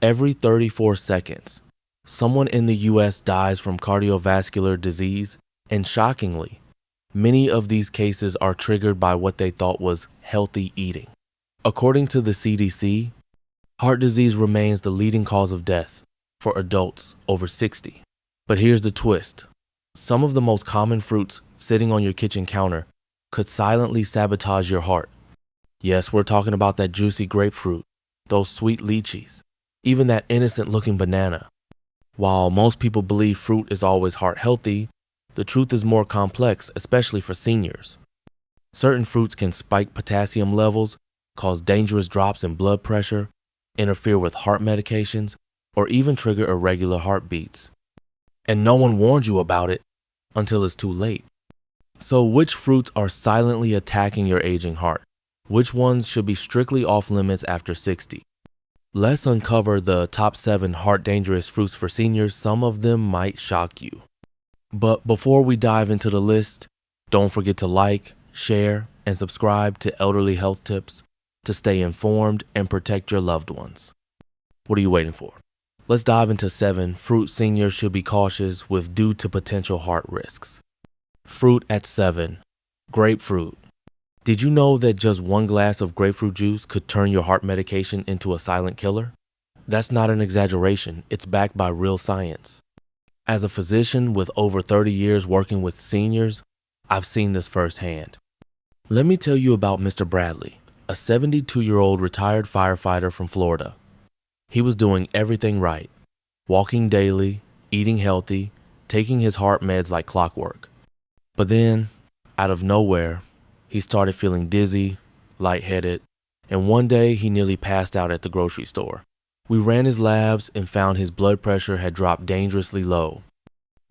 Every 34 seconds, someone in the US dies from cardiovascular disease, and shockingly, many of these cases are triggered by what they thought was healthy eating. According to the CDC, heart disease remains the leading cause of death for adults over 60. But here's the twist. Some of the most common fruits sitting on your kitchen counter could silently sabotage your heart. Yes, we're talking about that juicy grapefruit, those sweet lychees, even that innocent-looking banana. While most people believe fruit is always heart healthy, the truth is more complex, especially for seniors. Certain fruits can spike potassium levels, cause dangerous drops in blood pressure, interfere with heart medications, or even trigger irregular heartbeats. And no one warned you about it until it's too late. So which fruits are silently attacking your aging heart? Which ones should be strictly off limits after 60? Let's uncover the top 7 heart dangerous fruits for seniors. Some of them might shock you. But before we dive into the list, don't forget to like, share, and subscribe to Elderly Health Tips to stay informed and protect your loved ones. What are you waiting for? Let's dive into 7 fruit seniors should be cautious with due to potential heart risks. Fruit at 7, grapefruit. Did you know that just 1 glass of grapefruit juice could turn your heart medication into a silent killer? That's not an exaggeration, it's backed by real science. As a physician with over 30 years working with seniors, I've seen this firsthand. Let me tell you about Mr. Bradley, a 72-year-old retired firefighter from Florida. He was doing everything right, walking daily, eating healthy, taking his heart meds like clockwork. But then, out of nowhere, he started feeling dizzy, lightheaded, and one day he nearly passed out at the grocery store. We ran his labs and found his blood pressure had dropped dangerously low.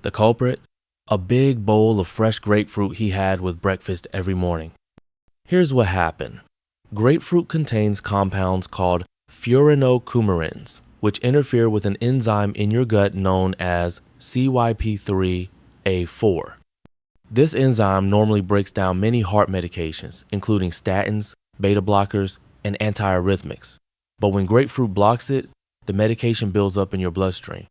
The culprit? A big bowl of fresh grapefruit he had with breakfast every morning. Here's what happened. Grapefruit contains compounds called furanocoumarins, which interfere with an enzyme in your gut known as CYP3A4. This enzyme normally breaks down many heart medications, including statins, beta blockers, and antiarrhythmics. But when grapefruit blocks it, the medication builds up in your bloodstream.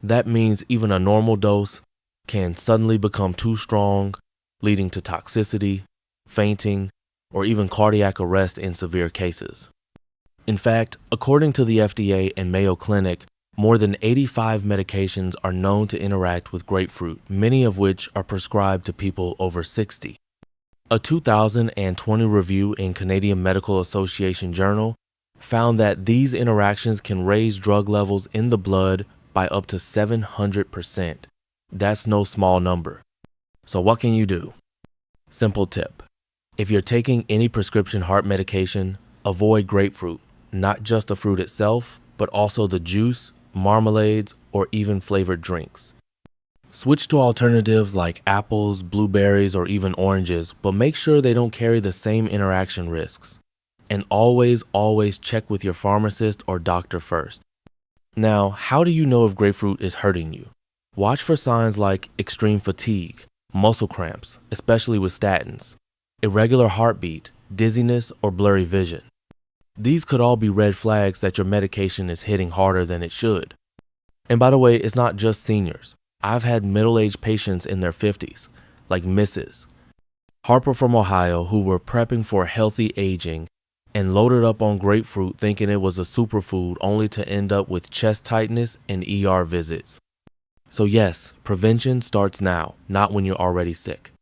That means even a normal dose can suddenly become too strong, leading to toxicity, fainting, or even cardiac arrest in severe cases. In fact, according to the FDA and Mayo Clinic, more than 85 medications are known to interact with grapefruit, many of which are prescribed to people over 60. A 2020 review in Canadian Medical Association Journal found that these interactions can raise drug levels in the blood by up to 700%. That's no small number. So what can you do? Simple tip. If you're taking any prescription heart medication, avoid grapefruit, not just the fruit itself, but also the juice, marmalades, or even flavored drinks. Switch to alternatives like apples, blueberries, or even oranges, but make sure they don't carry the same interaction risks. And always check with your pharmacist or doctor first. Now, how do you know if grapefruit is hurting you? Watch for signs like extreme fatigue, muscle cramps, especially with statins, irregular heartbeat, dizziness, or blurry vision. These could all be red flags that your medication is hitting harder than it should. And by the way, it's not just seniors. I've had middle-aged patients in their 50s, like Mrs. Harper from Ohio, who were prepping for healthy aging and loaded up on grapefruit thinking it was a superfood only to end up with chest tightness and ER visits. So yes, prevention starts now, not when you're already sick.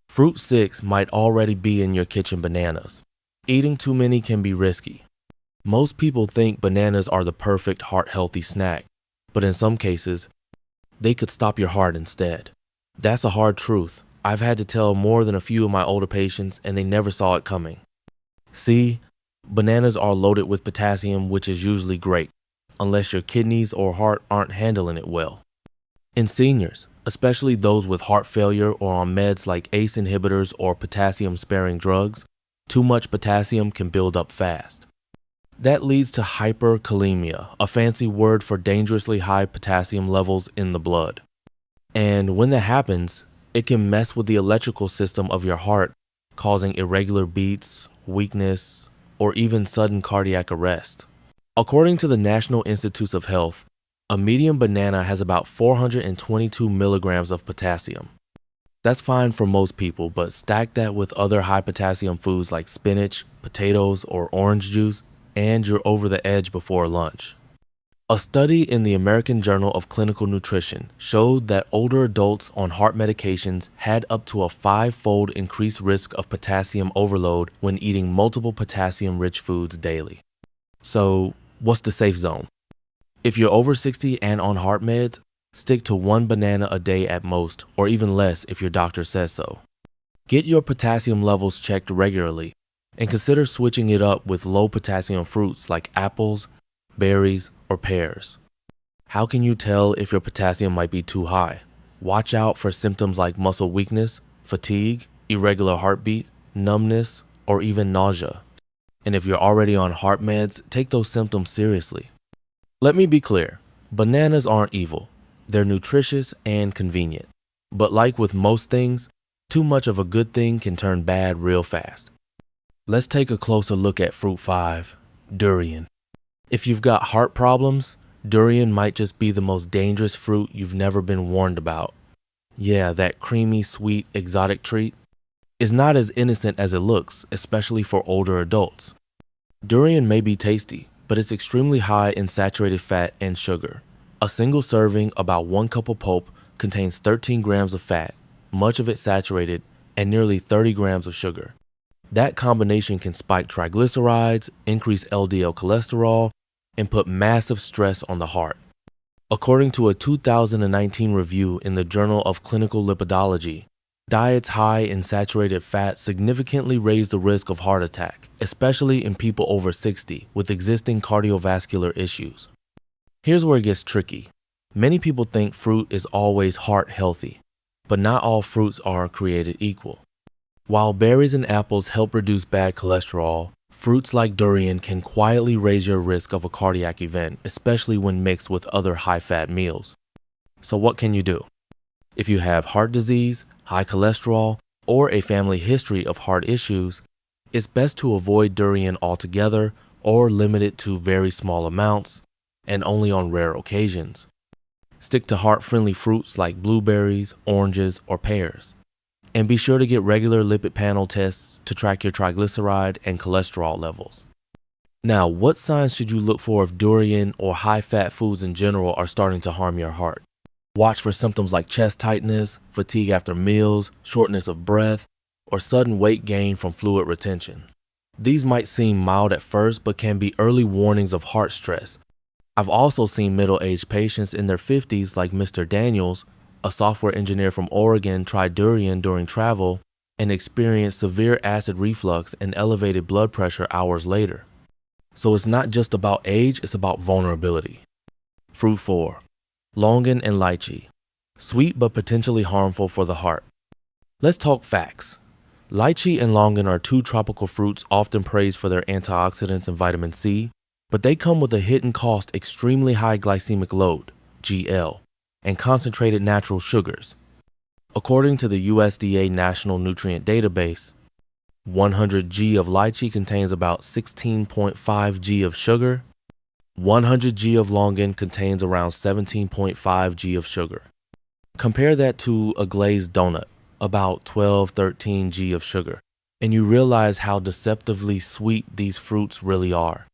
Fruit 6 might already be in your kitchen bananas. Eating too many can be risky. Most people think bananas are the perfect heart-healthy snack, but in some cases, they could stop your heart instead. That's a hard truth. I've had to tell more than a few of my older patients, and they never saw it coming. See, bananas are loaded with potassium, which is usually great, unless your kidneys or heart aren't handling it well. In seniors, especially those with heart failure or on meds like ACE inhibitors or potassium-sparing drugs, too much potassium can build up fast. That leads to hyperkalemia, a fancy word for dangerously high potassium levels in the blood. And when that happens, it can mess with the electrical system of your heart, causing irregular beats, weakness, or even sudden cardiac arrest. According to the National Institutes of Health, a medium banana has about 422 milligrams of potassium. That's fine for most people, but stack that with other high potassium foods like spinach, potatoes, or orange juice, and you're over the edge before lunch. A study in the American Journal of Clinical Nutrition showed that older adults on heart medications had up to a 5-fold increased risk of potassium overload when eating multiple potassium-rich foods daily. So, what's the safe zone? If you're over 60 and on heart meds, stick to 1 banana a day at most, or even less if your doctor says so. Get your potassium levels checked regularly, and consider switching it up with low potassium fruits like apples, berries, or pears. How can you tell if your potassium might be too high? Watch out for symptoms like muscle weakness, fatigue, irregular heartbeat, numbness, or even nausea. And if you're already on heart meds, take those symptoms seriously. Let me be clear, bananas aren't evil. They're nutritious and convenient. But like with most things, too much of a good thing can turn bad real fast. Let's take a closer look at fruit 5, durian. If you've got heart problems, durian might just be the most dangerous fruit you've never been warned about. Yeah, that creamy, sweet, exotic treat is not as innocent as it looks, especially for older adults. Durian may be tasty, but it's extremely high in saturated fat and sugar. A single serving, about 1 cup of pulp, contains 13 grams of fat, much of it saturated, and nearly 30 grams of sugar. That combination can spike triglycerides, increase LDL cholesterol, and put massive stress on the heart. According to a 2019 review in the Journal of Clinical Lipidology, diets high in saturated fat significantly raise the risk of heart attack, especially in people over 60 with existing cardiovascular issues. Here's where it gets tricky. Many people think fruit is always heart healthy, but not all fruits are created equal. While berries and apples help reduce bad cholesterol, fruits like durian can quietly raise your risk of a cardiac event, especially when mixed with other high-fat meals. So what can you do? If you have heart disease, high cholesterol, or a family history of heart issues, it's best to avoid durian altogether or limit it to very small amounts and only on rare occasions. Stick to heart-friendly fruits like blueberries, oranges, or pears. And be sure to get regular lipid panel tests to track your triglyceride and cholesterol levels. Now, what signs should you look for if durian or high-fat foods in general are starting to harm your heart? Watch for symptoms like chest tightness, fatigue after meals, shortness of breath, or sudden weight gain from fluid retention. These might seem mild at first, but can be early warnings of heart stress. I've also seen middle-aged patients in their 50s like Mr. Daniels, a software engineer from Oregon, try durian during travel and experience severe acid reflux and elevated blood pressure hours later. So it's not just about age, it's about vulnerability. Fruit 4, longan and lychee. Sweet but potentially harmful for the heart. Let's talk facts. Lychee and longan are 2 tropical fruits often praised for their antioxidants and vitamin C, but they come with a hidden cost: extremely high glycemic load, GL, and concentrated natural sugars. According to the USDA National Nutrient Database, 100 g of lychee contains about 16.5 g of sugar. 100 g of longan contains around 17.5 g of sugar. Compare that to a glazed donut, about 12-13 g of sugar, and you realize how deceptively sweet these fruits really are.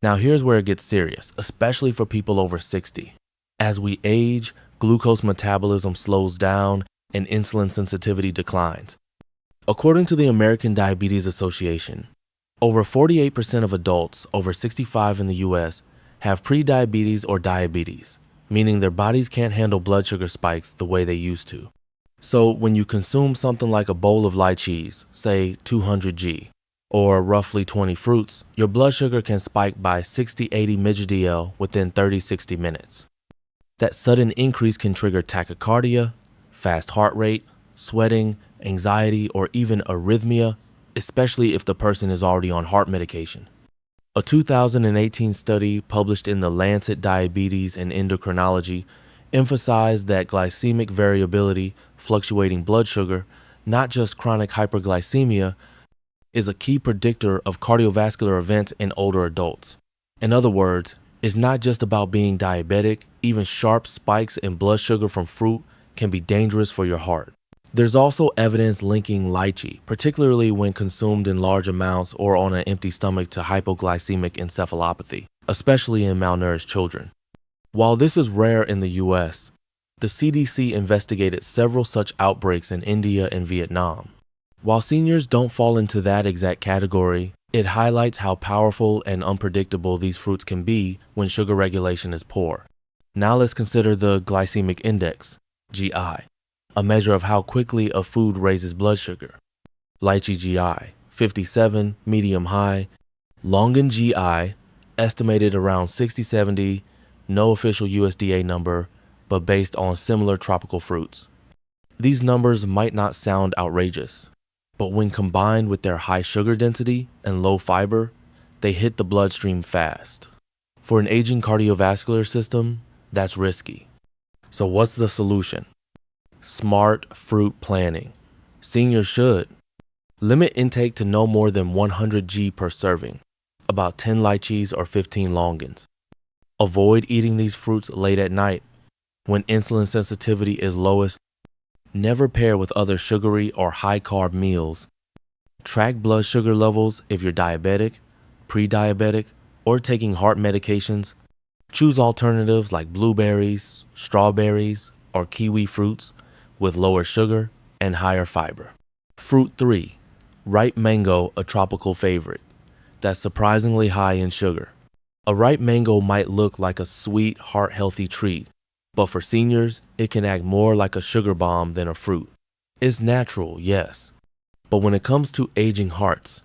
Now here's where it gets serious, especially for people over 60. As we age, glucose metabolism slows down and insulin sensitivity declines. According to the American Diabetes Association, over 48% of adults over 65 in the US have prediabetes or diabetes, meaning their bodies can't handle blood sugar spikes the way they used to. So when you consume something like a bowl of lychees, say 200 g, or roughly 20 fruits, your blood sugar can spike by 60-80 mg/dL within 30-60 minutes. That sudden increase can trigger tachycardia, fast heart rate, sweating, anxiety, or even arrhythmia, especially if the person is already on heart medication. A 2018 study published in the Lancet Diabetes and Endocrinology emphasized that glycemic variability, fluctuating blood sugar, not just chronic hyperglycemia, is a key predictor of cardiovascular events in older adults. In other words, it's not just about being diabetic, even sharp spikes in blood sugar from fruit can be dangerous for your heart. There's also evidence linking lychee, particularly when consumed in large amounts or on an empty stomach, to hypoglycemic encephalopathy, especially in malnourished children. While this is rare in the US, the CDC investigated several such outbreaks in India and Vietnam. While seniors don't fall into that exact category, it highlights how powerful and unpredictable these fruits can be when sugar regulation is poor. Now let's consider the glycemic index, GI, a measure of how quickly a food raises blood sugar. Lychee GI, 57, medium high. Longan GI, estimated around 60-70, no official USDA number, but based on similar tropical fruits. These numbers might not sound outrageous, but when combined with their high sugar density and low fiber, they hit the bloodstream fast. For an aging cardiovascular system, that's risky. So what's the solution? Smart fruit planning. Seniors should limit intake to no more than 100 g per serving, about 10 lychees or 15 longans. Avoid eating these fruits late at night when insulin sensitivity is lowest. Never pair with other sugary or high-carb meals. Track blood sugar levels if you're diabetic, pre-diabetic, or taking heart medications. Choose alternatives like blueberries, strawberries, or kiwi fruits with lower sugar and higher fiber. Fruit 3. Ripe mango, a tropical favorite that's surprisingly high in sugar. A ripe mango might look like a sweet, heart-healthy treat, but for seniors, it can act more like a sugar bomb than a fruit. It's natural, yes, but when it comes to aging hearts,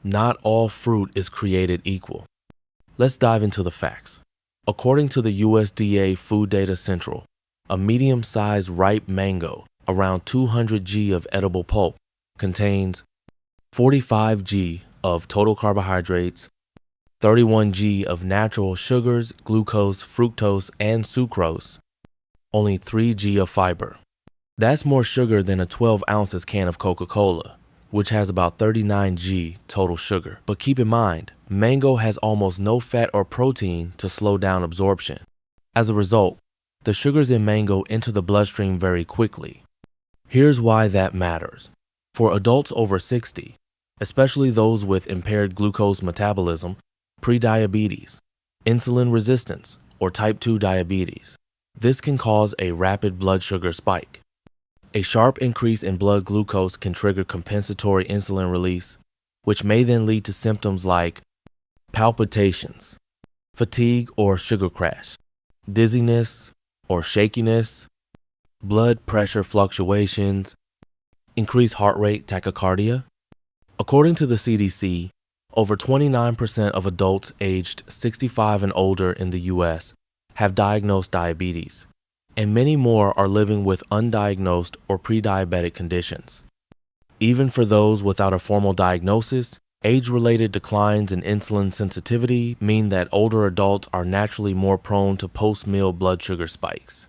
not all fruit is created equal. Let's dive into the facts. According to the USDA Food Data Central, a medium-sized ripe mango, around 200 g of edible pulp, contains 45 g of total carbohydrates, 31 g of natural sugars, glucose, fructose, and sucrose, only 3 g of fiber. That's more sugar than a 12 ounces can of Coca-Cola, which has about 39 g total sugar. But keep in mind, mango has almost no fat or protein to slow down absorption. As a result, the sugars in mango enter the bloodstream very quickly. Here's why that matters. For adults over 60, especially those with impaired glucose metabolism, prediabetes, insulin resistance, or type 2 diabetes, this can cause a rapid blood sugar spike. A sharp increase in blood glucose can trigger compensatory insulin release, which may then lead to symptoms like palpitations, fatigue or sugar crash, dizziness or shakiness, blood pressure fluctuations, increased heart rate tachycardia. According to the CDC, over 29% of adults aged 65 and older in the US have diagnosed diabetes, and many more are living with undiagnosed or pre-diabetic conditions. Even for those without a formal diagnosis, age-related declines in insulin sensitivity mean that older adults are naturally more prone to post-meal blood sugar spikes.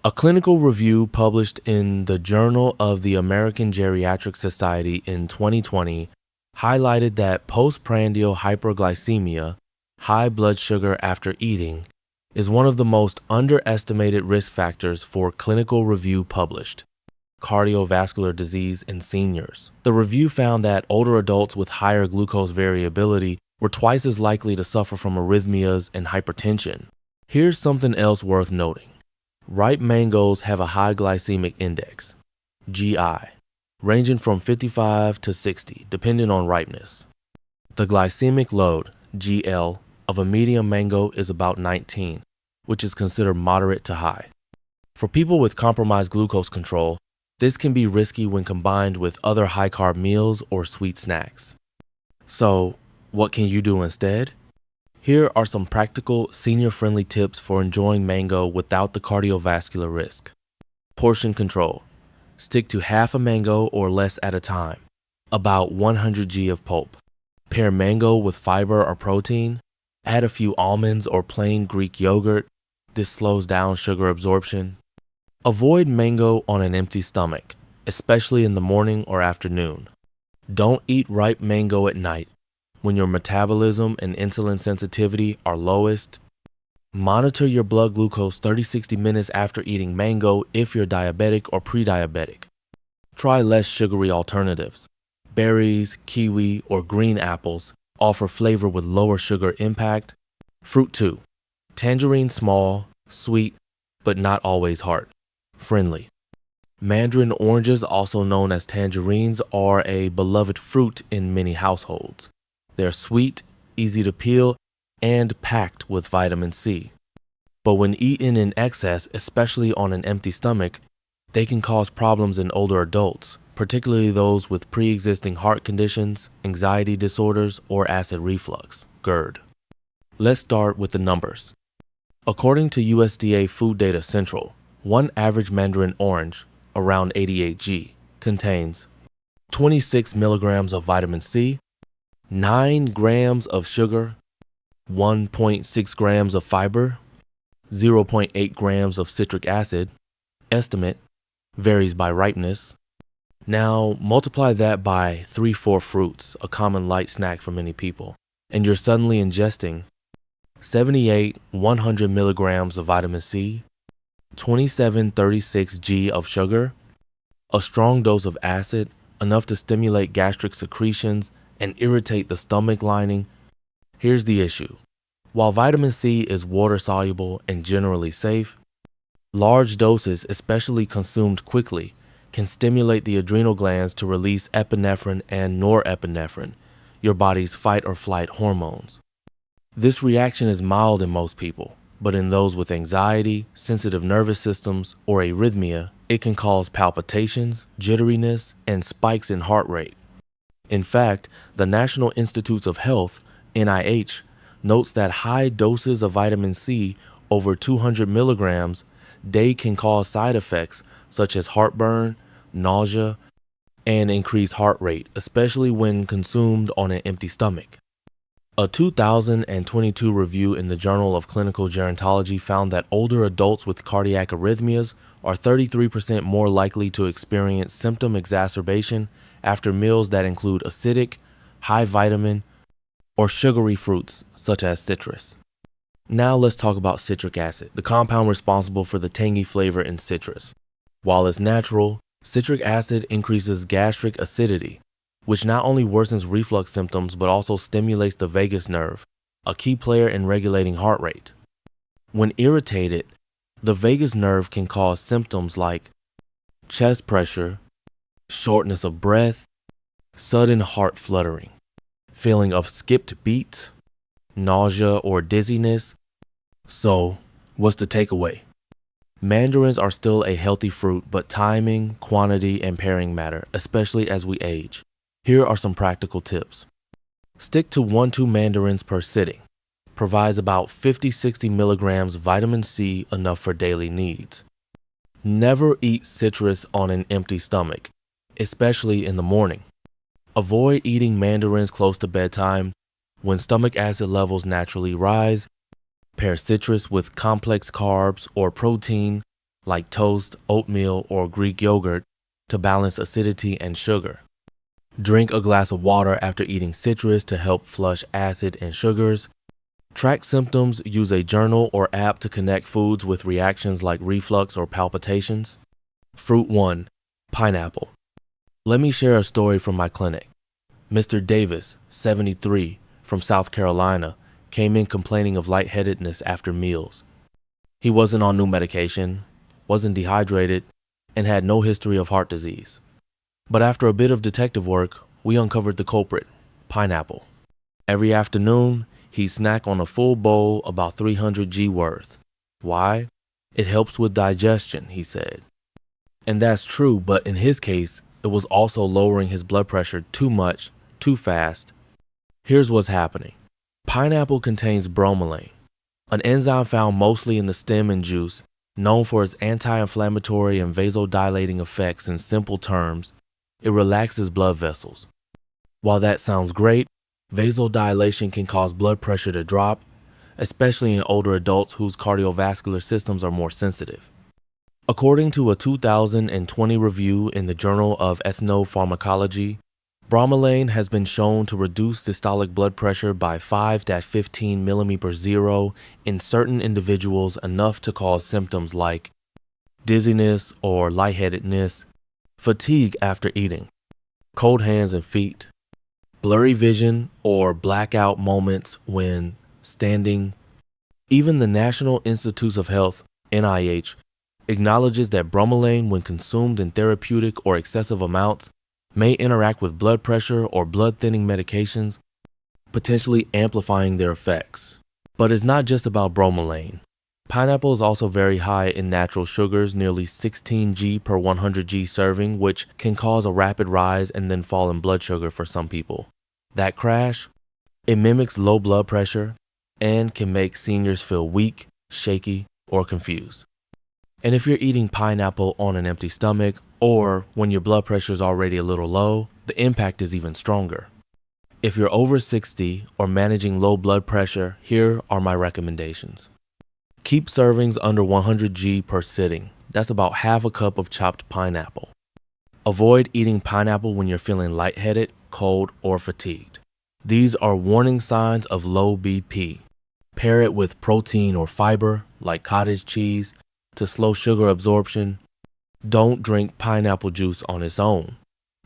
A clinical review published in the Journal of the American Geriatric Society in 2020 highlighted that postprandial hyperglycemia, high blood sugar after eating, is one of the most underestimated risk factors for clinical review published cardiovascular disease in seniors. The review found that older adults with higher glucose variability were twice as likely to suffer from arrhythmias and hypertension. Here's something else worth noting. Ripe mangoes have a high glycemic index, GI, ranging from 55 to 60, depending on ripeness. The glycemic load, GL, of a medium mango is about 19, which is considered moderate to high. For people with compromised glucose control, this can be risky when combined with other high-carb meals or sweet snacks. So, what can you do instead? Here are some practical, senior-friendly tips for enjoying mango without the cardiovascular risk. Portion control. Stick to half a mango or less at a time, about 100 g of pulp. Pair mango with fiber or protein. Add a few almonds or plain Greek yogurt. This slows down sugar absorption. Avoid mango on an empty stomach, especially in the morning or afternoon. Don't eat ripe mango at night. when your metabolism and insulin sensitivity are lowest. Monitor your blood glucose 30-60 minutes after eating mango if you're diabetic or pre-diabetic. Try less sugary alternatives. Berries, kiwi, or green apples offer flavor with lower sugar impact. Fruit 2. Tangerine small, sweet, but not always heart-friendly. Mandarin oranges, also known as tangerines, are a beloved fruit in many households. They're sweet, easy to peel, and packed with vitamin C. But when eaten in excess, especially on an empty stomach, they can cause problems in older adults, particularly those with pre-existing heart conditions, anxiety disorders, or acid reflux, GERD. Let's start with the numbers. According to USDA Food Data Central, one average mandarin orange, around 88 g, contains 26 milligrams of vitamin C, 9 grams of sugar, 1.6 grams of fiber, 0.8 grams of citric acid. Estimate varies by ripeness. Now multiply that by 3-4 fruits, a common light snack for many people, and you're suddenly ingesting 78 100 milligrams of vitamin C, 2736 g of sugar, a strong dose of acid, enough to stimulate gastric secretions and irritate the stomach lining. Here's the issue. While vitamin C is water-soluble and generally safe, large doses, especially consumed quickly, can stimulate the adrenal glands to release epinephrine and norepinephrine, your body's fight-or-flight hormones. This reaction is mild in most people, but in those with anxiety, sensitive nervous systems, or arrhythmia, it can cause palpitations, jitteriness, and spikes in heart rate. In fact, the National Institutes of Health, NIH, notes that high doses of vitamin C, over 200 milligrams, day can cause side effects such as heartburn, nausea, and increased heart rate, especially when consumed on an empty stomach. A 2022 review in the Journal of Clinical Gerontology found that older adults with cardiac arrhythmias are 33% more likely to experience symptom exacerbation after meals that include acidic, high vitamin, or sugary fruits such as citrus. Now let's talk about citric acid, the compound responsible for the tangy flavor in citrus. While it's natural, citric acid increases gastric acidity, which not only worsens reflux symptoms but also stimulates the vagus nerve, a key player in regulating heart rate. When irritated, the vagus nerve can cause symptoms like chest pressure, shortness of breath, sudden heart fluttering, feeling of skipped beats, nausea or dizziness. So, what's the takeaway? Mandarins are still a healthy fruit, but timing, quantity, and pairing matter, especially as we age. Here are some practical tips. Stick to 1-2 mandarins per sitting. Provides about 50-60 milligrams vitamin C, enough for daily needs. Never eat citrus on an empty stomach, especially in the morning. Avoid eating mandarins close to bedtime. When stomach acid levels naturally rise, pair citrus with complex carbs or protein like toast, oatmeal, or Greek yogurt to balance acidity and sugar. Drink a glass of water after eating citrus to help flush acid and sugars. Track symptoms, use a journal or app to connect foods with reactions like reflux or palpitations. Fruit 1. Pineapple. Let me share a story from my clinic. Mr. Davis, 73, from South Carolina, came in complaining of lightheadedness after meals. He wasn't on new medication, wasn't dehydrated, and had no history of heart disease. But after a bit of detective work, we uncovered the culprit, pineapple. Every afternoon, he'd snack on a full bowl about 300 g worth. Why? It helps with digestion, he said. And that's true, but in his case, it was also lowering his blood pressure too much, too fast. Here's what's happening. Pineapple contains bromelain, an enzyme found mostly in the stem and juice, known for its anti-inflammatory and vasodilating effects. In simple terms, it relaxes blood vessels. While that sounds great, vasodilation can cause blood pressure to drop, especially in older adults whose cardiovascular systems are more sensitive. According to a 2020 review in the Journal of Ethnopharmacology, Bromelain has been shown to reduce systolic blood pressure by 5-15 mmHg in certain individuals, enough to cause symptoms like dizziness or lightheadedness, fatigue after eating, cold hands and feet, blurry vision or blackout moments when standing. Even the National Institutes of Health, NIH, acknowledges that bromelain, when consumed in therapeutic or excessive amounts, may interact with blood pressure or blood thinning medications, potentially amplifying their effects. But it's not just about bromelain. Pineapple is also very high in natural sugars, nearly 16 g per 100 g serving, which can cause a rapid rise and then fall in blood sugar for some people. That crash, it mimics low blood pressure and can make seniors feel weak, shaky, or confused. And if you're eating pineapple on an empty stomach, or when your blood pressure is already a little low, the impact is even stronger. If you're over 60 or managing low blood pressure, here are my recommendations. Keep servings under 100 g per sitting. That's about half a cup of chopped pineapple. Avoid eating pineapple when you're feeling lightheaded, cold, or fatigued. These are warning signs of low BP. Pair it with protein or fiber, like cottage cheese, to slow sugar absorption. Don't drink pineapple juice on its own.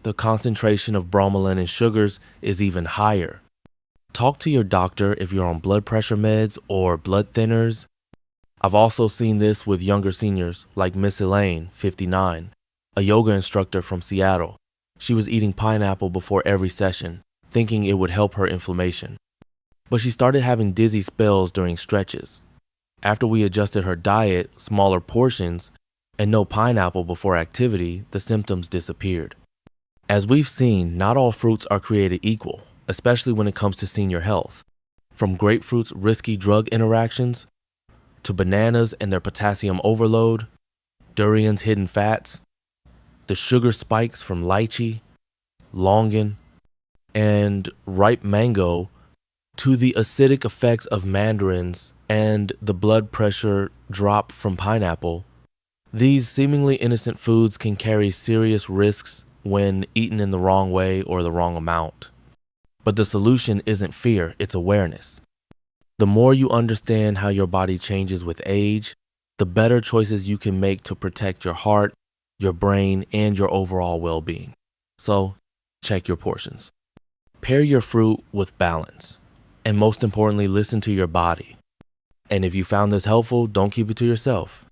The concentration of bromelain in sugars is even higher. Talk to your doctor if you're on blood pressure meds or blood thinners. I've also seen this with younger seniors, like Miss Elaine, 59, a yoga instructor from Seattle. She was eating pineapple before every session, thinking it would help her inflammation. But she started having dizzy spells during stretches. After we adjusted her diet, smaller portions, and no pineapple before activity, the symptoms disappeared. As we've seen, not all fruits are created equal, especially when it comes to senior health. From grapefruit's risky drug interactions, to bananas and their potassium overload, durian's hidden fats, the sugar spikes from lychee, longan, and ripe mango, to the acidic effects of mandarins and the blood pressure drop from pineapple. These seemingly innocent foods can carry serious risks when eaten in the wrong way or the wrong amount. But the solution isn't fear, it's awareness. The more you understand how your body changes with age, the better choices you can make to protect your heart, your brain, and your overall well-being. So, check your portions. Pair your fruit with balance. And most importantly, listen to your body. And if you found this helpful, don't keep it to yourself.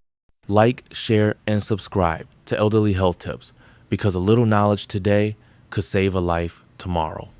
Like, share, and subscribe to Elderly Health Tips, because a little knowledge today could save a life tomorrow.